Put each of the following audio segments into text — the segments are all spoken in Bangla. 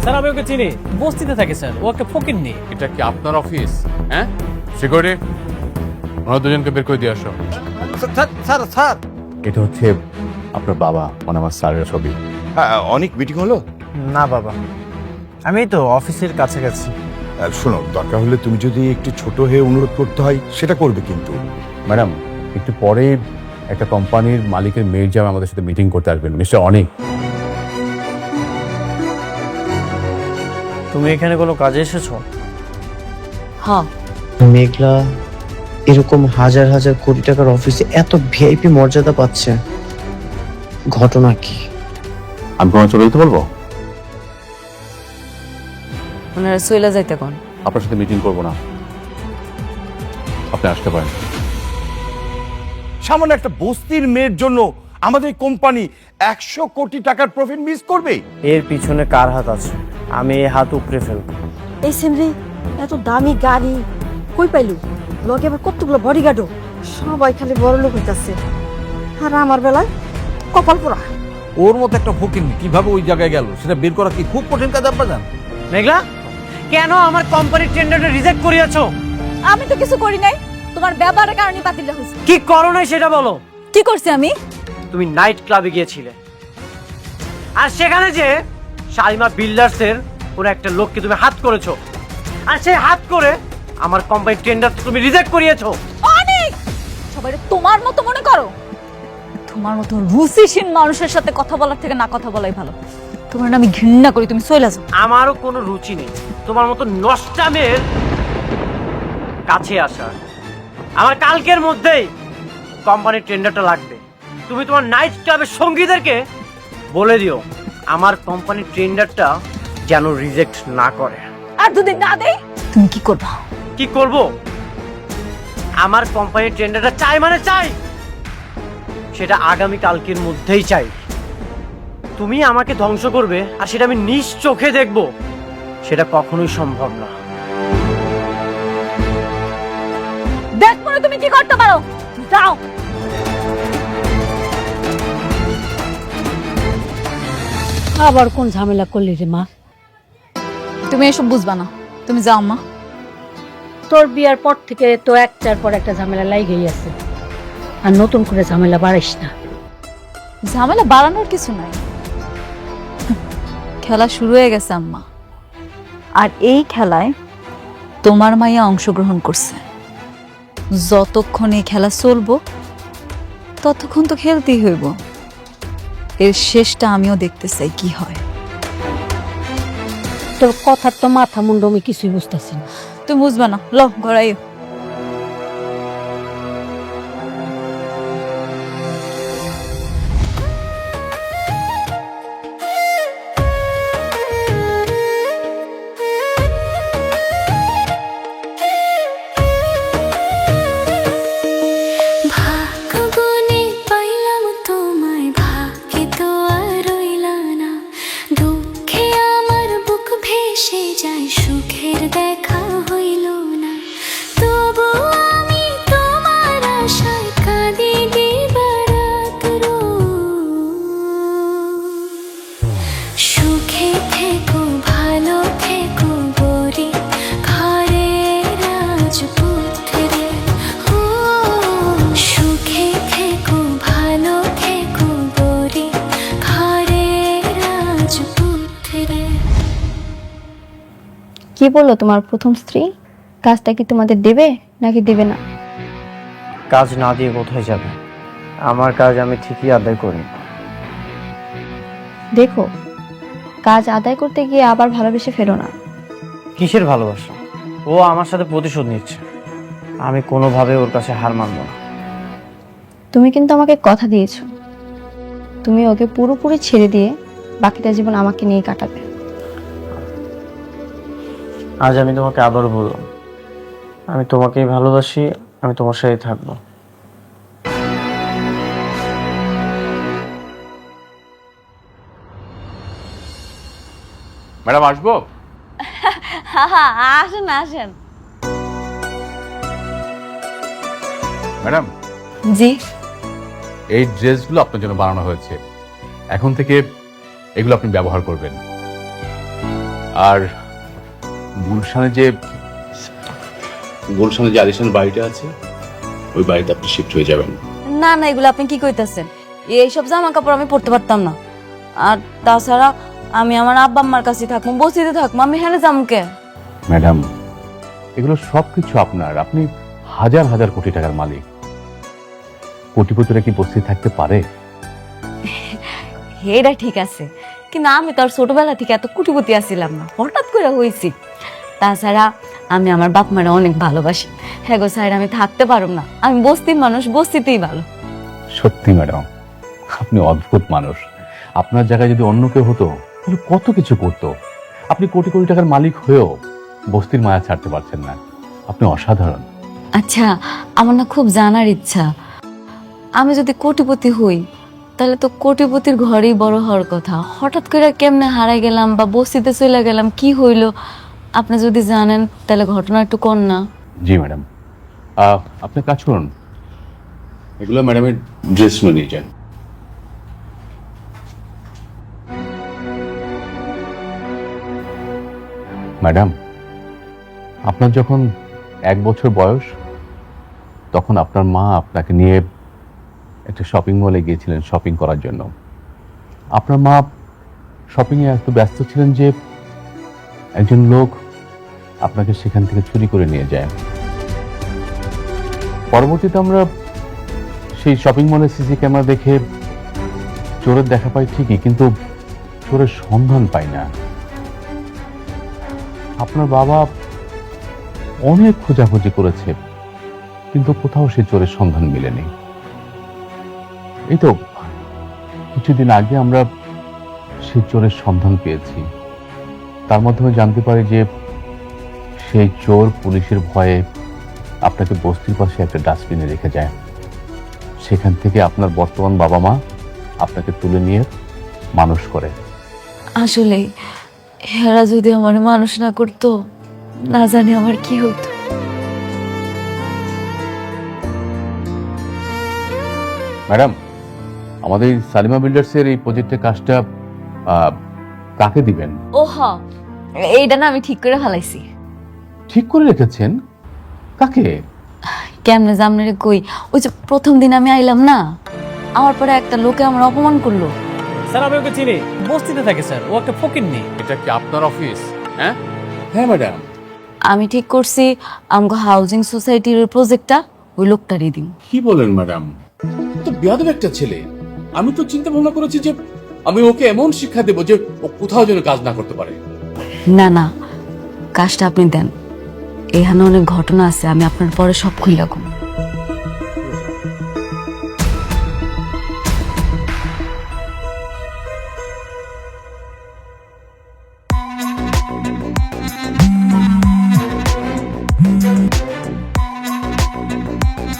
স্যার আমি ওকে চিনি, বস্তিতে থাকে স্যার, ও একটা ফকিন্নি। এটা কি আপনার অফিস? হ্যাঁ, সিকিউরিটি, ওনারা দুজনকে বের করে দিয়ে আসো। স্যার স্যার, এটা হচ্ছে আপনার বাবা, মানে আমার স্যারের ছবি। অনেক মিটিং হলো? না বাবা, আমি তো অফিসের কাছাকাছি। শোনো, দরকার হলে তুমি যদি একটু ছোট হয়ে অনুরোধ করতে হয় সেটা করবে, কিন্তু ম্যাডাম একটু পরে একটা কোম্পানির মালিকের মেয়ের যাবে আমাদের সাথে মিটিং করতে আসবেন, মিস্টার অনেক। তুমি এখানে কোনো কাজে এসেছো? হ্যাঁ, মেঘলা এরকম হাজার হাজার কোটি টাকার অফিসে এত ভিআইপি মর্যাদা পাচ্ছে, ঘটনা কি? আমি কোনো চলে যেতে বলবো? ওনারা সইলা যাইতে কোন? আপনার সাথে মিটিং করবো না, আপনি আসতে পারেন। সামান্য একটা বস্তির মেয়ের জন্য আমাদের কোম্পানি 100 কোটি টাকার প্রফিট মিস করবে? এর পিছনে কার হাত আছে? আমি এই হাত উপড়ে ফেলবো। এই সেমরি এত দামি গাড়ি কই পাইলু? লগে আবার কতগুলো বডিগার্ডও, সবাই খালি বড় লোক হইতাছে, আর আমার বেলায় কপাল পোড়া। ওর মতো একটা ফকির কিভাবে ওই জায়গায় গেল সেটা বের করা কি খুব কঠিন কাজ আপনার? মেঘলা, কেন আমার কোম্পানির টেন্ডারটা রিজেক্ট করিয়েছো? আমি তো কিছু করি নাই, তোমার ব্যবহারের কারণে বাতিল হইছে। কি করো নাই সেটা বলো। কি করছি আমি? তুমি নাইট ক্লাবে গিয়েছিলে, আর সেখানে যে শালিমা বিল্ডার্সের কোন একটা লোককে তুমি হাত করেছো, আর সেই হাত করে আমার কোম্পানির টেন্ডার তুমি রিজেক্ট করিয়েছো। অনেক সবাই তোমার মতো মনে করো? তোমার মতো রুচিহীন মানুষের সাথে কথা বলার থেকে না কথা বলাই ভালো। তোমার আমি ঘৃণা করি, তুমি চলে যাও। আমারও কোনো রুচি নেই তোমার মতো নষ্টামের কাছে আসা। আমার কালকের মধ্যেই কোম্পানির টেন্ডারটা লাগবে। তুমি তোমার নাইট ক্লাবের সঙ্গীদেরকে বলে দিও আমার কোম্পানির টেন্ডারটা যেন রিজেক্ট না করে। আর যদি না দেই তুমি কি করবা? কি করব? আমার কোম্পানির টেন্ডারটা চাই মানে চাই, সেটা আগামী কালকের মধ্যেই চাই। তুমি আমাকে ধ্বংস করবে আর সেটা আমি নিজ চোখে দেখব, সেটা কখনোই সম্ভব না। দেখ মনে তুমি কি করতে পারো, যাও। আবার কোন ঝামেলা করলি রে মা? তুমি এসব বুঝবা না, তুমি যাও মা। তোর বিয়ার পর থেকে তো একটার পর একটা ঝামেলা লাগেই আছে, আর নতুন করে ঝামেলা বাড়াইস না। ঝামেলা বাড়ানোর কিছু নাই, খেলা শুরু হয়ে গেছে আম্মা, আর এই খেলায় তোমার মাইয়া অংশগ্রহণ করছে। যতক্ষণ এই খেলা চলবো ততক্ষণ তো খেলতেই হইব। এর শেষটা আমিও দেখতে চাই কি হয়। তোর কথার তো মাথা মুন্ড আমি কিছুই বুঝতেছি না। তুমি বুঝবা না, ল ঘরাইও। কি বললো তোমার প্রথম স্ত্রী? কাজটা কি তোমাদের দেবে নাকি দেবে না? কাজ না দিয়ে কোথায় যাবে? আমার কাজ আমি ঠিকই আদায় করি। দেখো, কাজ আদায় করতে গিয়ে আবার ভালোবেসে ফেলো না। কিসের ভালোবাসা? ও আমার সাথে প্রতিশোধ নিচ্ছে, আমি কোনোভাবে ওর কাছে হার মানব না। তুমি কিন্তু আমাকে কথা দিয়েছো, তুমি ওকে পুরোপুরি ছেড়ে দিয়ে বাকিটা জীবন আমাকে নিয়ে কাটাবে। আজ আমি তোমাকে আবারও বললাম, আমি তোমাকেই ভালোবাসি, আমি তোমার সাথে থাকবো। ম্যাডাম আসবো? আসেন আসেন। ম্যাডাম, জি। এই ড্রেসগুলো আপনার জন্য বানানো হয়েছে, এখন থেকে এগুলো আপনি ব্যবহার করবেন। আর গুলশানে যে আলিশান বাড়িটা আছে ওই বাড়িতে আপনি শিফট হয়ে যাবেন। না না, এগুলো আপনি কি কইতাছেন? এইসব জামা কাপড় আমি পরতে পারতাম না। আর তাছাড়া আমি আমার আব্বা আম্মার কাছে থাকবো, বসিতে থাকবো, আমি হেনে যামকে। ম্যাডাম, এগুলো সবকিছু আপনার। আপনি হাজার হাজার কোটি টাকার মালিক। কোটিপতিরা কি বসে থাকতে পারে? এটা ঠিক আছে, কিন্তু আমি তো আর ছোটবেলা থেকে এত কুটিপতি আসছিলাম না, হঠাৎ করে হয়েছি। তাছাড়া আমি আমার বাপ মারা অনেক ভালোবাসি। হ্যাঁ গো স্যার, আমি থাকতে পারব না। আমি বস্তির মানুষ, বস্তিতেই ভালো। সত্যি ম্যাডাম, আপনি অদ্ভুত মানুষ। আপনার জায়গায় যদি অন্য কেউ হতো তাহলে কত কিছু করতো। আপনি কোটি কোটি টাকার মালিক হয়েও বস্তির মায়া ছাড়তে পারছেন না। আপনি অসাধারণ। আচ্ছা, আমার না খুব জানার ইচ্ছা, আমি যদি কোটিপতি হই তাহলে তো কোটিপতির ঘরেই বড় হওয়ার কথা। হঠাৎ করে কেমনে হারাই গেলাম বা বস্তিতে চলে গেলাম, কি হইলো? আপনি যদি জানেন তাহলে ঘটনা একটু কন না। জি ম্যাডাম, আপনি কাজ করুন, এগুলো ম্যাডামের ড্রেস নিয়ে যান। ম্যাডাম, আপনার যখন 1 বছর বয়স তখন আপনার মা আপনাকে নিয়ে একটা শপিং মলে গিয়েছিলেন শপিং করার জন্য। আপনার মা শপিংয়ে এত ব্যস্ত ছিলেন যে একজন লোক আপনাকে সেখান থেকে চুরি করে নিয়ে যায়। পরবর্তীতে আমরা সেই শপিং মলের সিসি ক্যামেরা দেখে চোরের দেখা পাই ঠিকই, কিন্তু চোরের সন্ধান পাই না। আপনার বাবা অনেক খোঁজাখুঁজি করেছে, কিন্তু কোথাও সে চোরের সন্ধান মেলেনি। এই তো কিছুদিন আগে আমরা সেই চোরের সন্ধান পেয়েছি। তার মাধ্যমে জানতে পারি যে সেই চোর পুলিশের ভয়ে আপনাকে বস্তির পাশে একটা ডাস্টবিনে রেখে যায়। সেখান থেকে আপনার বর্তমান বাবা মা আপনাকে তুলে নিয়ে মানুষ করে। আসলে হেরা যদি আমার মানুষ না করতো, না জানি আমার কি হতো। ম্যাডাম, আমাদের সালিমা বিল্ডার্সের এই প্রজেক্টের কাজটা কাকে দিবেন? ও হ, এইটা না আমি ঠিক করে ফেলাইছি। ঠিক করে রেখেছেন? কাকে? কেমনে জামনে কই, ওই যে প্রথম দিন আমি আইলাম না, আমার পরে একটা লোকে আমার অপমান করলো। স্যার আমি ওকে চিনি, বস্তিতে থাকে স্যার, ও একটা ফকিন্নি। এটা কি আপনার অফিস? হ্যাঁ হ্যাঁ ম্যাডাম, আমি ঠিক করছি আমগো হাউজিং সোসাইটির প্রজেক্টটা ওই লোকটারই দিন। কি বলেন ম্যাডাম? তো বেয়াদব একটা ছেলে। আমি তো চিন্তা ভাবনা করেছি যে আমি ওকে এমন শিক্ষা দেবো যে ও কোথাও যেন কাজ না করতে পারে। না না, কাজটা আপনি দেন। এখানে অনেক ঘটনা আছে, আমি আপনার পরে সব খুইলা কম।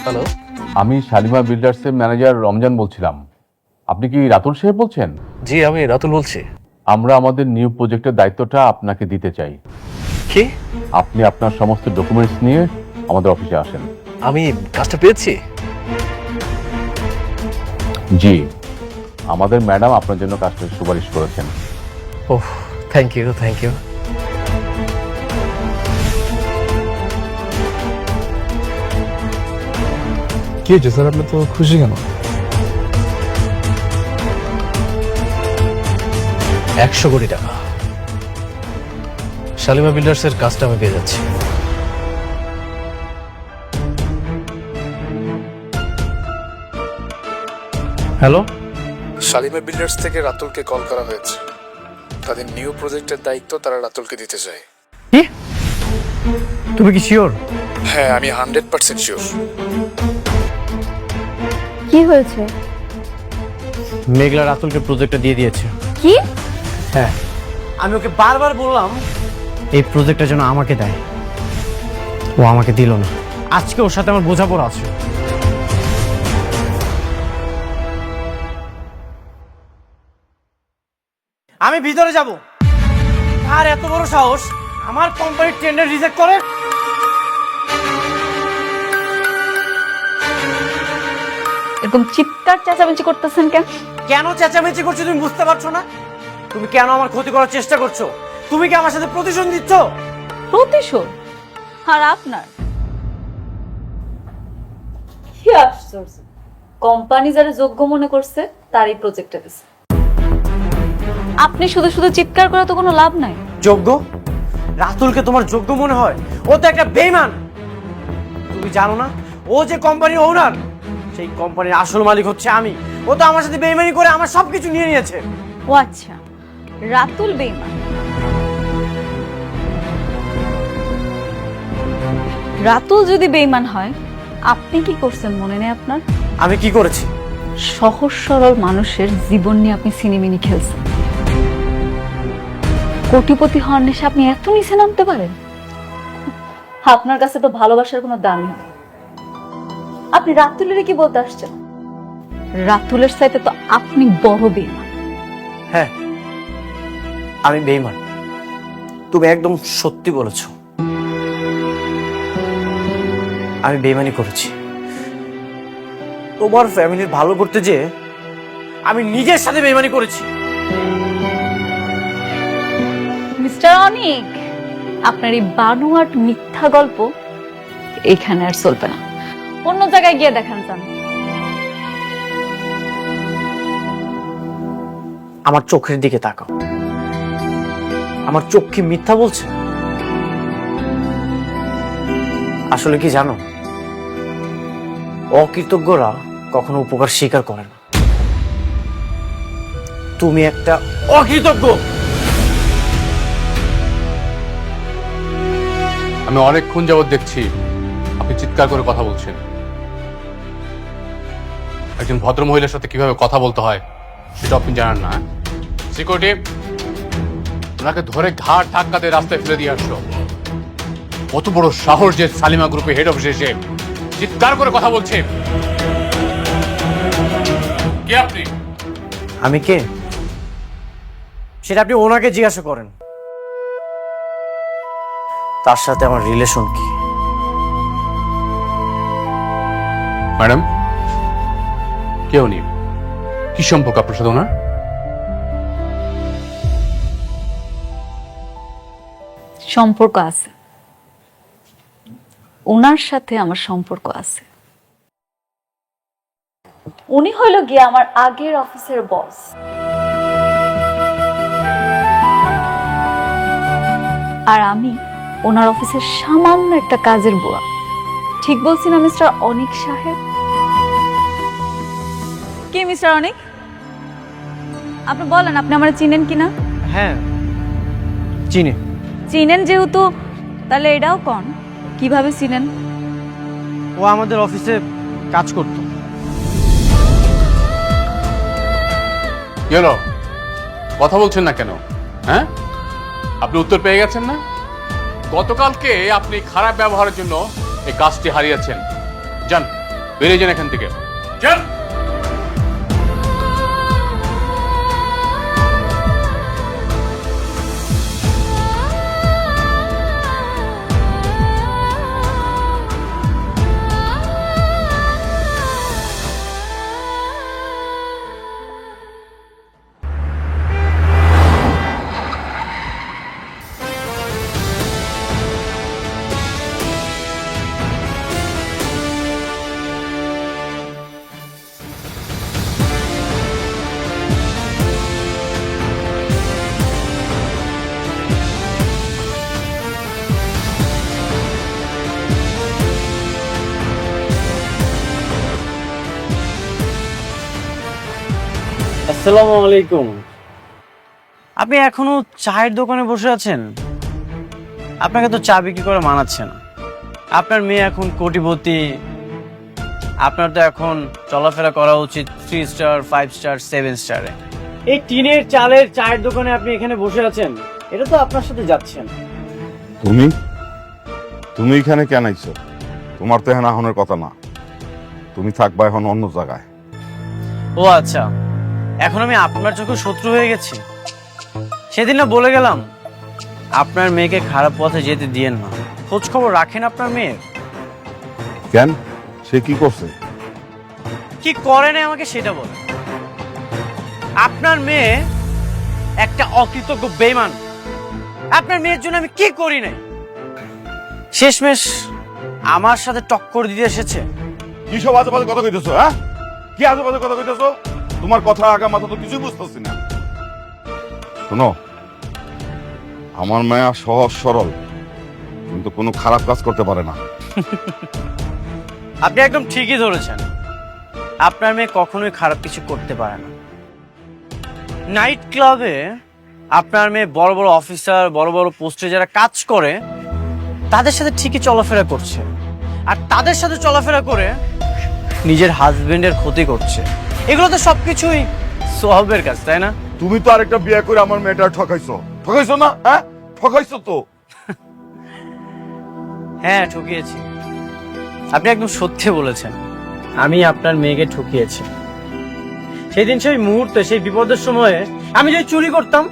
হ্যালো, আমি শালিমা বিল্ডার্সের ম্যানেজার রমজান বলছিলাম। আপনি কি রাতুল সাহেব বলছেন? জি আমি রাতুল বলছি। আমরা আমাদের নিউ প্রজেক্টের দায়িত্বটা আপনাকে দিতে চাই। কি? আপনি আপনার সমস্ত ডকুমেন্টস নিয়ে আমাদের অফিসে আসেন। আমি কাজটা পেয়েছি? জি, আমাদের ম্যাডাম আপনার জন্য কাজটা সুপারিশ করেছেন। ওহ, থ্যাংক ইউ থ্যাংক ইউ। কি হয়েছে স্যার, আপনি তো খুশি কেন? 100 কোটি টাকা শালিমা বিল্ডার্সের কাজটা আমি পেয়ে যাচ্ছি। হ্যালো, শালিমা বিল্ডার্স থেকে রাতুলকে কল করা হয়েছে। তাদের নিউ প্রজেক্টের দায়িত্ব তারা রাতুলকে দিতে চায়। কি? তুমি কি শিওর? হ্যাঁ, আমি 100% শিওর। কি হয়েছে? মেঘলা রাতুলকে প্রজেক্টটা দিয়ে দিয়েছে। কি? হ্যাঁ, আমি ওকে বারবার বললাম এই প্রজেক্টটা যেন আমাকে দেয়, ও আমাকে দিল না। আজকে ওর সাথে আমার বোঝাপড়া আছে। আমি ভিতরে যাব। আর এত বড় সাহস আমার কোম্পানির টেন্ডার রিজেক্ট করে? এরকম চিৎকার চেঁচামেচি করতেছেন কেন? কেন চেঁচামেচি করছো তুমি বুঝতে পারছো না? তুমি কেন আমার ক্ষতি করার চেষ্টা করছো? তুমি কি আমার সাথে প্রতিশোধ দিচ্ছ? প্রতিশোধ? আর আপনার কি আশ্চর্য, কোম্পানি যারা যোগ্য মনে করছে তারই প্রজেক্টে দিছে। আপনি শুধু শুধু চিৎকার করে তো কোনো লাভ নাই। যোগ্য? রাতুলকে তোমার যোগ্য মনে হয়? ও তো একটা বেঈমান। তুমি জানো না ও যে কোম্পানির ওনার, সেই কোম্পানির আসল মালিক হচ্ছে আমি। ও তো আমার সাথে বেঈমানি করে আমার সবকিছু নিয়ে নিয়েছে। ও আচ্ছা, রাতুল বেঈমান। রাতুল যদি বেঈমান হয়, আপনি কি করছেন মনে নেই আপনার? আমি কি করেছি? সহজ সরল মানুষের জীবন নিয়ে আপনি সিনেমিনি খেলছেন। কোটিপতি হওয়ার নেশে আপনি এত নিচে নামতে পারেন? আপনার কাছে তো ভালোবাসার কোনো দামই নেই। আপনি রাতুলের কি বলতে আসছেন? রাতুলের চাইতে তো আপনি বড় বেঈমান। হ্যাঁ, আমি বেঈমান। তুমি একদম সত্যি বলেছো, আমি বেঈমানি করেছি। তোমার ফ্যামিলির ভালো করতে যে আমি নিজের সাথে বেঈমানি করেছি। মিস্টার অনিক, আপনার এই বানোয়াট মিথ্যা গল্প এখানে আর চলবে না। অন্য জায়গায় গিয়ে দেখান যান। আমার চোখের দিকে তাকাও। আমার চোখ কি মিথ্যা বলছে? আসলে কি জানো, অকৃতজ্ঞরা কখনো উপকার স্বীকার করে না। তুমি একটা অকৃতজ্ঞ। আমি অনেকক্ষণ যাবৎ দেখছি আপনি চিৎকার করে কথা বলছেন। একজন ভদ্র মহিলার সাথে কিভাবে কথা বলতে হয় সেটা আপনি জানেন না। সিকিউরিটি, ওনাকে ধরে ঘাড় ধাক্কা দিয়ে রাস্তায় ফেলে দিয়ে আসলো। কত বড় সাহস যে সালিমা গ্রুপে হেড অফিসে এসে চিৎকার করে কথা বলছে। কে আপনি? আমি কে সেটা আপনি ওনাকে জিজ্ঞাসা করেন। তার সাথে আমার রিলেশন কি? ম্যাডাম, কে উনি? কি সম্পর্ক আপনার সাথে ওনার? সম্পর্ক আছে, ওনার সাথে আমার সম্পর্ক আছে। উনি হইল গিয়ে আমার আগের অফিসের বস। আর আমি ওনার অফিসের সামান্য একটা কাজের বুয়া। ঠিক বলছি না মিস্টার অনিক সাহেব? কি মিস্টার অনিক, আপনি বলেন আপনি আমার চিনেন কিনা? হ্যাঁ, চিনি। চিনেন যেহেতু, তাহলে এটাও কোন কিভাবে চিনেন? ও আমাদের অফিসে কাজ করতো। গেল কথা বলছেন না কেন? হ্যাঁ, আপনি উত্তর পেয়ে গেছেন না? গতকালকে আপনি খারাপ ব্যবহারের জন্য এই কাজটি হারিয়েছেন। যান, বেরিয়ে যান এখান থেকে, যান। আসসালামু আলাইকুম। আপনি এখনো চায়ের দোকানে বসে আছেন? আপনাকে তো চা বিক্রি করে মানাচ্ছে না। আপনার মেয়ে এখন কোটিপতি। আপনার তো এখন চলাফেরা করা উচিত 3 স্টার, 5 স্টার, 7 স্টারে। এই টিনের চালের চায়ের দোকানে আপনি এখানে বসে আছেন, এটা তো আপনার সাথে যাচ্ছে না। তুমি এখানে কেন আইছো? তোমার তো এখন আহনের কথা না। তুমি থাকবা এখন অন্য জায়গায়। ও আচ্ছা, এখন আমি আপনার চোখে শত্রু হয়ে গেছি? সেদিন না বলে গেলাম আপনার মেয়েকে খারাপ পথে যেতে দিয়েন না। খোঁজ খবর রাখেন আপনার মেয়ের। কেন, সে কি করছে? কি করে না আমাকে সেটা বলেন। আপনার মেয়ে একটা অকৃতজ্ঞ বেঈমান। আপনার মেয়ের জন্য আমি কি করি নাই, শেষমেশ আমার সাথে টক্কর দিতে এসেছে। কি সব আজে বাজে কথা কইতেছো? হ্যাঁ, কি আজে বাজে কথা কইতেছো? তোমার কথা আগা মাথা তো কিছুই বুঝতেছি না। শোনো, আমার মায়া সহজ সরল, কিন্তু কোনো খারাপ কাজ করতে পারে না। আপনি একদম ঠিকই ধরেছেন, আপনার মেয়ে কখনোই খারাপ কিছু করতে পারে না। নাইট ক্লাবে আপনার মেয়ে বড় বড় অফিসার, বড় বড় পোস্টে যারা কাজ করে তাদের সাথে ঠিকই চলাফেরা করছে, আর তাদের সাথে চলাফেরা করে নিজের হাজবেন্ডের ক্ষতি করছে। এগুলো তো সবকিছুই সোহাবের কাজ, তাই না? তুমি তো আরেকটা বিয়ে করে আমার মেয়েটা ঠকাইছো, ঠকাইছো না? হ্যাঁ, ঠকাইছো তো। হ্যাঁ, ঠকিয়েছি। আপনি একদম সত্যি বলেছেন, আমি আপনার মেয়েকে ঠকিয়েছি। সেই দিন, সেই মুহূর্তে, সেই বিপদের সময়ে আমি যদি চুরি করতাম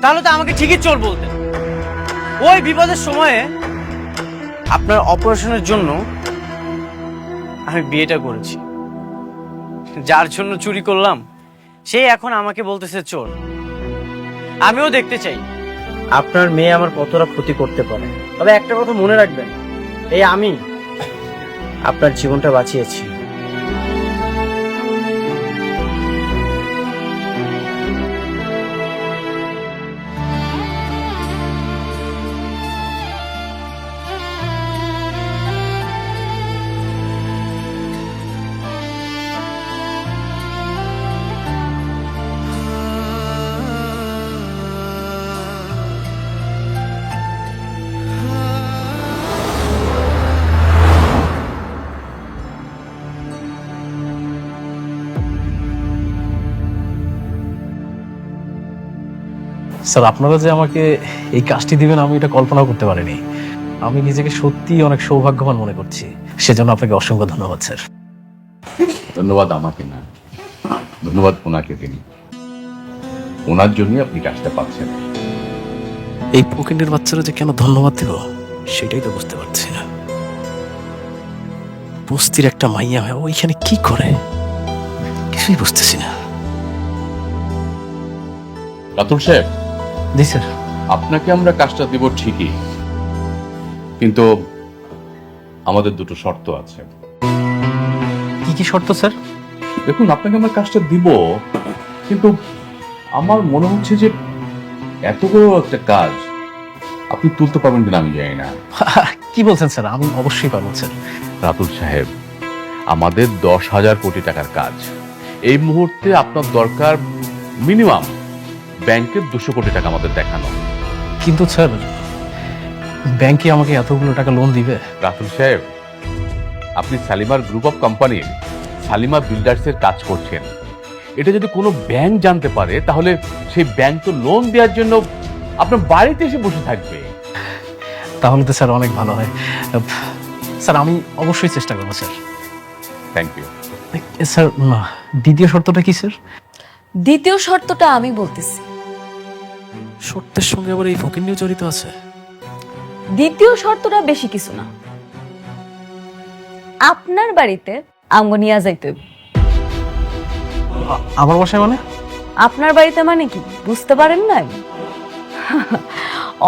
তাহলে তো আমাকে ঠিকই চোর বলতেন। ওই বিপদের সময়ে আপনার অপারেশনের জন্য আমি বিয়েটা করেছি। যার জন্য চুরি করলাম সে এখন আমাকে বলতেছে চোর। আমিও দেখতে চাই আপনার মেয়ে আমার কতটা ক্ষতি করতে পারে। তবে একটা কথা মনে রাখবেন, এই আমি আপনার জীবনটা বাঁচিয়েছি। স্যার, আপনারা যে আমাকে এই কাজটি দিবেন আমি এটা কল্পনা করতে পারিনি। আমি নিজেকে সত্যি অনেক সৌভাগ্যবান মনে করছি, সেজন্য আপনাকে অসংখ্য ধন্যবাদ স্যার। ধন্যবাদ আমাকে না, ধন্যবাদ ওনাকে তিনি। ওনার জন্যই আপনি কাজটা পাচ্ছেন। এই ফকিন্ডের বাচ্চারা যে কেন ধন্যবাদ দেব সেটাই তো বুঝতে পারছি না। বস্তির একটা মাইয়া হয় ওইখানে কি করে কিছুই বুঝতেছি না। রাতুল সাহেব, জি স্যার। আপনাকে আমরা কাজটা দিব ঠিকই, কিন্তু আমাদের দুটো শর্ত আছে। কি কি শর্ত স্যার? দেখুন, আপনাকে আমরা কাজটা দিব, কিন্তু আমার মনে হচ্ছে যে এত বড় একটা কাজ আপনি তুলতে পারবেন কিনা আমি জানি না। কি বলছেন স্যার? আমি অবশ্যই পারবো স্যার। রাতুল সাহেব, আমাদের 10,000 কোটি টাকার কাজ। এই মুহূর্তে আপনার দরকার মিনিমাম ব্যাংকের 200 কোটি টাকা আমাদের দেখানো। কিন্তু স্যার, ব্যাংকে আমাকে এতগুলো টাকা লোন দিবে? রাতুল সাহেব, আপনি সালিমার গ্রুপ অফ কোম্পানির সালিমা বিল্ডার্সের কাজ করছেন। এটা যদি কোনো ব্যাংক জানতে পারে তাহলে সেই ব্যাংক তো লোন দেওয়ার জন্য আপনার বাড়িতে এসে বসে থাকবে। তাহলে তো স্যার অনেক ভালো হয়। স্যার, আমি অবশ্যই চেষ্টা করবো স্যার। Thank you sir. না, দ্বিতীয় শর্তটা কি স্যার? দ্বিতীয় শর্তটা আমি বলতেছি। শর্তের সঙ্গে আবার এই ফকিন্নিও জড়িত আছে? দ্বিতীয় শর্তটা বেশি কিছু না, আপনার বাড়িতে আমগো নিয়ে যাইতে হইব। আমার বাসায় মানে? আপনার বাড়িতে মানে কি বুঝতে পারেন নাই?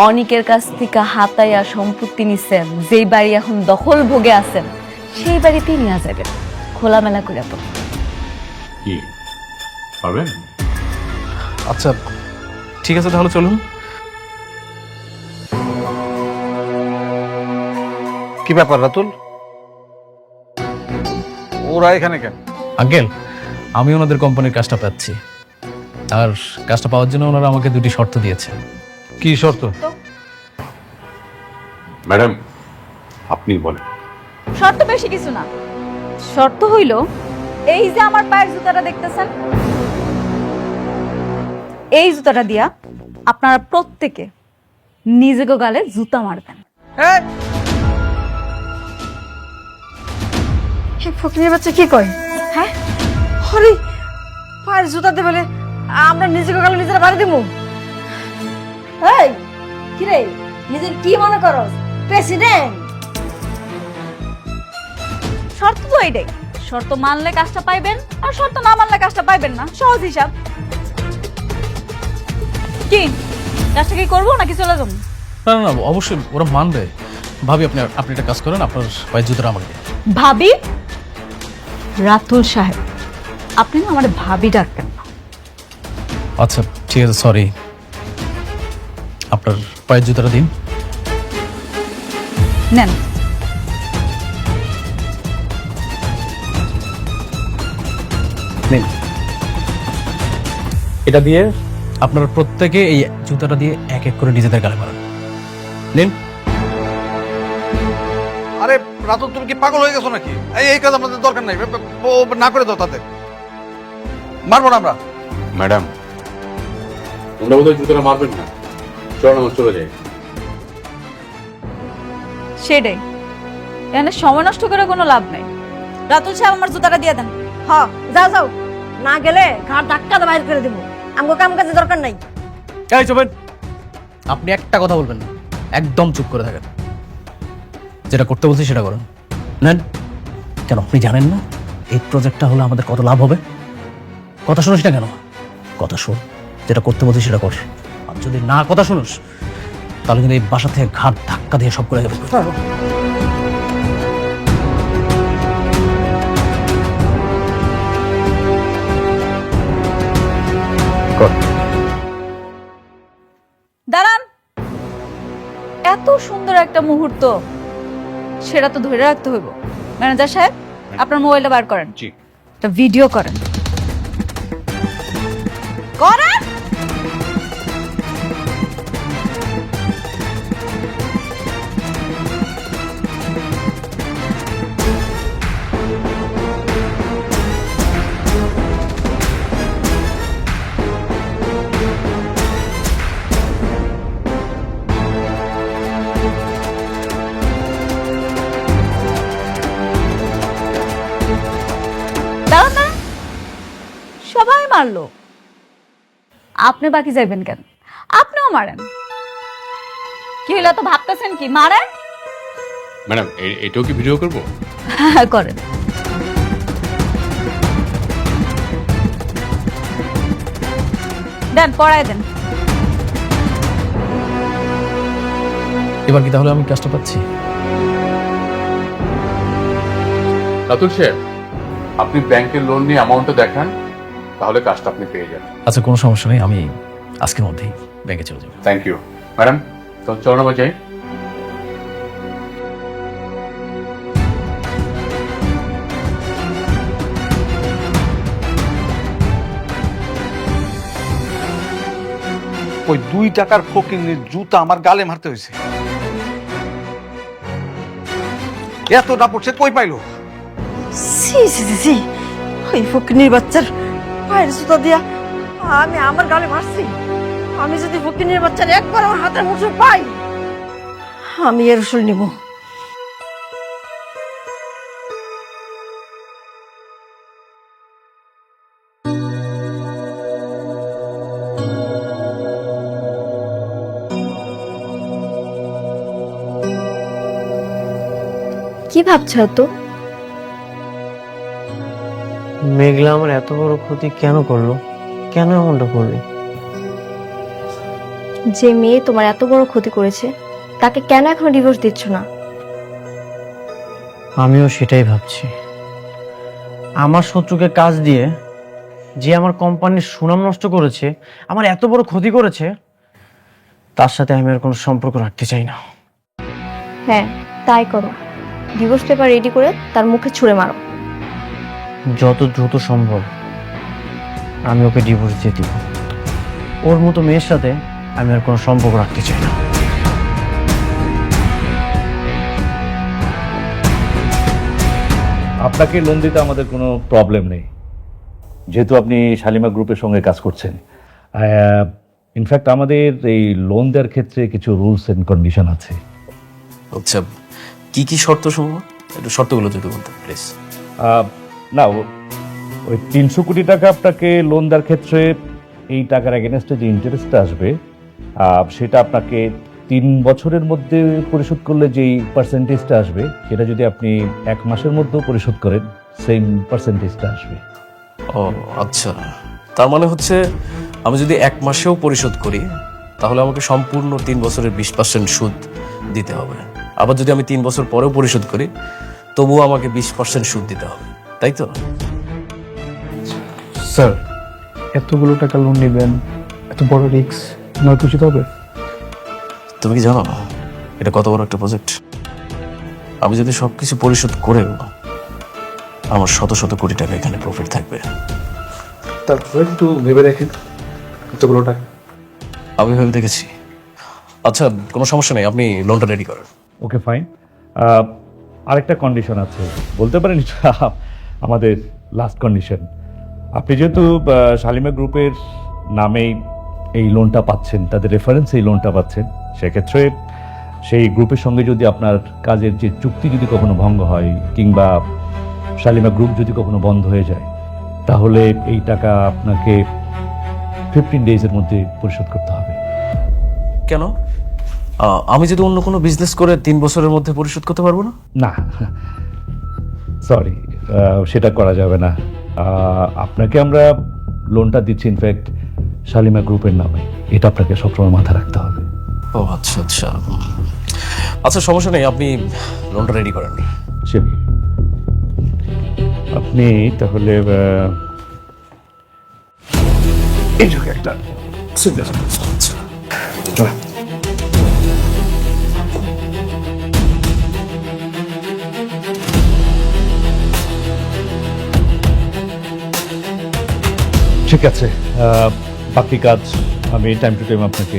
অনেকের কাছ থেকে হাতাইয়া সম্পত্তি নিছেন, যেই বাড়ি এখন দখল ভোগে আছেন সেই বাড়িতেই নিয়ে যাবেন, খোলামেলা করে। তো কি পারবেন? আচ্ছা ঠিক আছে, তাহলে চলুন। কি ব্যাপার রাতুল, ওরা এখানে কেন? আঙ্কেল, আমি ওনাদের কোম্পানির কাজটা পাচ্ছি, আর কাজটা পাওয়ার জন্য ওনারা আমাকে দুটি শর্ত দিয়েছে। কি শর্ত? ম্যাডাম, আপনি বলেন। শর্ত বেশি কিছু না, শর্ত হইল এই যে আমার পায়ের জুতাটা দেখতেছেন, এই জুতাটা দিয়া আপনারা প্রত্যেকে নিজেকে গালে জুতা মারবেন। ফকিরের বাচ্চা কি কয়? হ্যাঁ, হরে পায়ের জুতাতে বলে আমরা নিজেকে গালে নিজেরা বাড়ি দিব? এই কি রে, নিজের কি মনে করো প্রেসিডেন্ট? শর্ত তো এইটাই, শর্ত মানলে কাজটা পাইবেন, আর শর্ত না মানলে কাজটা পাইবেন না, সহজ হিসাব। কি কাজটা কি করবো নাকি চলে যাবো? না না না, অবশ্যই ওরা মানবে। ভাবি আপনি আপনি একটা কাজ করেন, আপনার পায়ের জুতোটা আমাকে দিন। ভাবি? রাতুল সাহেব, আপনি না আমার ভাবি ডাকতেন না। আচ্ছা ঠিক আছে, সরি। আপনার পায়ের জুতোটা দিন। নেন। নিন। এটা দিয়ে আপনারা প্রত্যেকে এই জুতাটা দিয়ে এক এক করে নিজেদের গালে মারান। নিন। আরে রাতুল, তুমি কি পাগল হয়ে গেছো নাকি? এই কাজ আমাদের দরকার নাই, ও না করে দাও তাদের। মারবো না আমরা। ম্যাডাম, আমরা বোধহয় জুতোটা মারবেন না, চলো আমরা চলে যাই। সেটাই, এখানে সময় নষ্ট করে কোনো লাভ নাই। রাতুল সাহেব, আমার জুতাটা দিয়ে দেন। হ্যাঁ, যাও যাও, না গেলে ঘাট ধাক্কা দিয়ে বাইর করে দেবো। আমাকে কাম কাজে দরকার নাই। এই চুপেন, আপনি একটা কথা বলবেন না, একদম চুপ করে থাকেন। যেটা করতে বলছি সেটা করুন। নেন। কেন আপনি জানেন না এই প্রজেক্টটা হলে আমাদের কত লাভ হবে? কথা শুনিস না কেন? কথা শোন, যেটা করতে বলছি সেটা কর। আর যদি না কথা শুনিস তাহলে কিন্তু এই বাসা থেকে ঘাট ধাক্কা দিয়ে সব করে যাবে। দাঁড়ান। এত সুন্দর একটা মুহূর্ত, সেটা তো ধরে রাখতে হইব। ম্যানেজার সাহেব, আপনার মোবাইলটা বার করেন। জি। একটা ভিডিও করেন। করেন। দাঁড়ান না, সবাই মারলো, আপনি বাকি যাইবেন কেন? আপনিও মারেন। কি হলো, তো ভাবতেছেন কি? মারেন। ম্যাডাম, এটাও কি ভিডিও করবো? হ্যাঁ, করেন। দেন, পড়ায় দেন। এবার কি তাহলে আমি কাজটা পাচ্ছি? রাতুল সাহেব, আপনি ব্যাংকের লোন নিয়ে অ্যামাউন্টটা দেখান, তাহলে কাজটা আপনি পেয়ে যাবেন। আচ্ছা, কোনো সমস্যা নেই, আমি আজকের মধ্যেই ব্যাংকে চলে যাবো। Thank you madam. তো চলো না যাই। ওই 2 টাকার ফকিন্নির জুতা আমার গালে মারতে হয়েছে। এত দাপট সে কই পাইলো? সি সি সি সি, ওই ফকিনীর বাচ্চার পায়ের জুতা দিয়া আমি আমার গালে মারছি। আমি যদি ফকিনীর বাচ্চার একবার আমার হাতের মুঠো পাই, আমি এর উসুল নিব। কি ভাবছো তো? মেঘলা আমার এত বড় ক্ষতি কেন করলো? কেন এমনটা করলো? যে মেয়ে তোমার এত বড় ক্ষতি করেছে তাকে কেন এখনো ডিভোর্স দিচ্ছ না? আমিও সেটাই ভাবছি। আমার শত্রুকে কাজ দিয়ে যে আমার কোম্পানির সুনাম নষ্ট করেছে, আমার এত বড় ক্ষতি করেছে, তার সাথে আমি আর কোনো সম্পর্ক রাখতে চাই না। হ্যাঁ, তাই করো। ডিভোর্স পেপার রেডি করে তার মুখে ছুঁড়ে মারো। যত দ্রুত সম্ভব আমি ওকে ডিভোর্স দিয়ে দিব। ওর মতো মেয়ের সাথে আমি আর কোনো সম্পর্ক রাখতে চাই না। আপনাকে লোন দিতে আমাদের কোনো প্রবলেম নেই, যেহেতু আপনি শালিমা গ্রুপের সঙ্গে কাজ করছেন। ইনফ্যাক্ট আমাদের এই লোন দেওয়ার ক্ষেত্রে কিছু রুলস এন্ড কন্ডিশন আছে। আচ্ছা, কি কি শর্ত সমূহ? একটু শর্তগুলো যদি বলতেন প্লিজ। না, ওই 300 কোটি টাকা আপনাকে লোন দেওয়ার ক্ষেত্রে এই টাকার এগেনস্টে যে ইন্টারেস্টটা আসবে, সেটা আপনাকে 3 বছরের মধ্যে পরিশোধ করলে যেই পার্সেন্টেজটা আসবে, সেটা যদি আপনি 1 মাসের মধ্যেও পরিশোধ করেন, সেম পার্সেন্টেজটা আসবে। ও আচ্ছা, তার মানে হচ্ছে আমি যদি 1 মাসেও পরিশোধ করি তাহলে আমাকে সম্পূর্ণ 3 বছরের 20% সুদ দিতে হবে। আবার যদি আমি 3 বছর পরেও পরিশোধ করি তবুও আমাকে 20% সুদ দিতে হবে, তাই তো? স্যার, এতগুলো টাকা লোন নেবেন, এত বড় রিস্ক নয় খুশি হবে? তুমি কি জানো এটা কত বড় একটা প্রজেক্ট? আমি যদি সবকিছু পরিশোধ করেও আমার শত শত কোটি টাকা এখানে প্রফিট থাকবে। তারপর একটু ভেবে দেখেন, এতগুলো টাকা। আমি ভেবে দেখেছি। আচ্ছা, কোনো সমস্যা নেই, আপনি লোনটা রেডি করেন। ওকে, ফাইন। আরেকটা কন্ডিশন আছে, বলতে পারেন এটা আমাদের লাস্ট কন্ডিশন। আপনি যেহেতু শালিমা গ্রুপের নামেই এই লোনটা পাচ্ছেন, তাদের রেফারেন্সে এই লোনটা পাচ্ছেন, সেক্ষেত্রে সেই গ্রুপের সঙ্গে যদি আপনার কাজের যে চুক্তি যদি কখনো ভঙ্গ হয় কিংবা শালিমা গ্রুপ যদি কখনো বন্ধ হয়ে যায়, তাহলে এই টাকা আপনাকে 15 ডেজের মধ্যে পরিশোধ করতে হবে। কেন? আমি যদি অন্য কোনো বিজনেস করে 3 বছরের মধ্যে পরিশোধ করতে পারবো না? না, সরি, সেটা করা যাবে না। আপনাকে আমরা লোনটা দিচ্ছি ইনফ্যাক্ট শালিমা গ্রুপের নামে, এটা আপনাকে সবসময় মাথায় রাখতে হবে। ও আচ্ছা আচ্ছা, আচ্ছা সমস্যা নেই, আপনি লোনটা রেডি করেন। শিওর। আপনি তাহলে এইটুকু একটা আচ্ছা, ঠিক আছে, বাকি কাজ আমি টাইম টু টাইম আপনাকে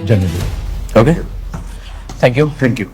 জানিয়ে দেব। Okay, thank you. Thank you.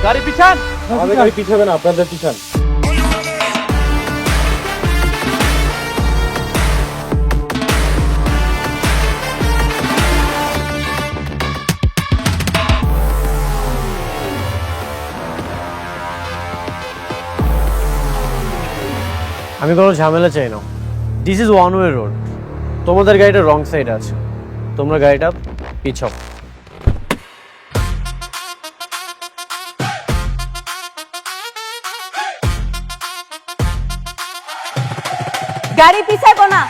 গাড়ি পিছান। আমাদের গাড়ি পিছাবে না, আপনাদের পিছান। আমি কোনো ঝামেলা চাই না। This is one way road. তোমাদের গাড়িটা রং সাইডে আছে, তোমরা গাড়িটা পিছাও। গাড়ি পিছাবো না।